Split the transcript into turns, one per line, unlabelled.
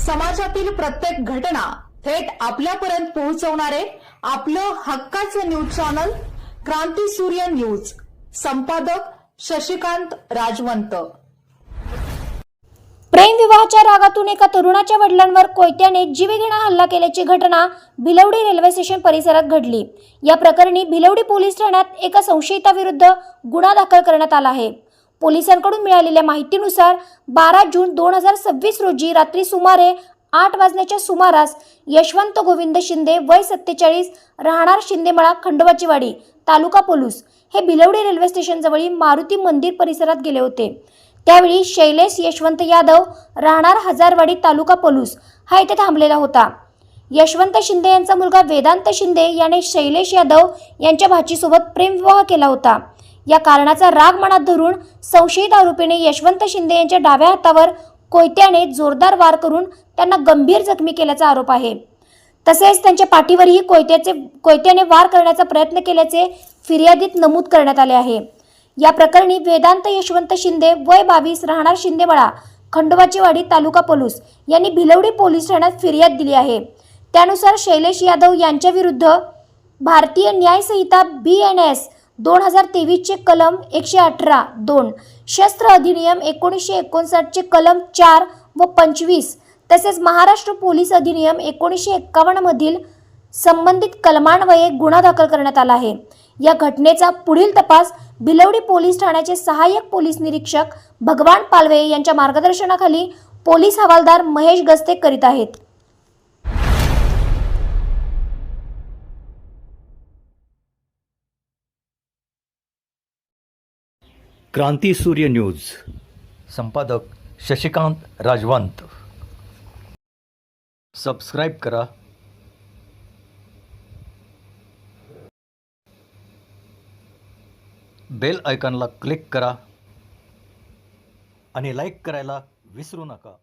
समाजातील प्रत्येक घटना थेट आपल्यापर्यंत पोहोचवणारे आपलं हक्काचं न्यूज चॅनल क्रांती सूर्य न्यूज। संपादक शशिकांत राजवंत।
प्रेम विवाहाच्या रागातून एका तरुणाच्या वडिलांवर कोयत्याने जीवघेणा हल्ला केल्याची घटना भिलवडी रेल्वे स्टेशन परिसरात घडली। या प्रकरणी भिलवडी पोलीस ठाण्यात एका संशयिताविरुद्ध गुन्हा दाखल करण्यात आला आहे। पोलिसांकडून मिळालेल्या माहितीनुसार 12 जून 2026 रोजी रात्री सुमारे 8 वाजण्याच्या सुमारास यशवंत गोविंद शिंदे वय 47 राहणार शिंदेमळा खंडोबाची वाडी तालुका पलूस हे भिलवडी रेल्वे स्टेशन जवळील मारुती मंदिर परिसरात गेले होते। त्यावेळी शैलेश यशवंत यादव राहणार हजारवाडी तालुका पलूस हा इथे थांबलेला होता। यशवंत शिंदे यांचा मुलगा वेदांत शिंदे याने शैलेश यादव यांच्या भाचीसोबत प्रेमविवाह केला होता। या कारणाचा राग मनात धरून संशयित आरोपीने यशवंत शिंदे यांच्या डाव्या हातावर कोयत्याने जोरदार वार करून त्यांना गंभीर जखमी केल्याचा आरोप आहे। तसेच त्यांच्या पाठीवरही कोयत्याने वार करण्याचा प्रयत्न केल्याचे फिर्यादीत नमूद करण्यात आले आहे। या प्रकरणी वेदांत यशवंत शिंदे वय 22 राहणार शिंदेमळा खंडोबाची वाडी तालुका पलूस यांनी भिलवडी पोलीस ठाण्यात फिर्याद दिली आहे। त्यानुसार शैलेश यादव यांच्या विरुद्ध भारतीय न्याय संहिता BNS 2023 चे कलम 118(2), शस्त्र अधिनियम 1959 चे कलम 4 व 25 तसेच महाराष्ट्र पोलीस अधिनियम 1951 मधील संबंधित कलमान्वये गुन्हा दाखल करण्यात आला आहे। या घटनेचा पुढील तपास भिलवडी पोलीस ठाण्याचे सहाय्यक पोलीस निरीक्षक भगवान पालवे यांच्या मार्गदर्शनाखाली पोलीस हवालदार महेश गस्ते करीत आहेत।
क्रांती सूर्य न्यूज। संपादक शशिकांत राजवंत। सबस्क्राइब करा, बेल आयकॉनला क्लिक करा आणि लाईक करायला विसरू नका।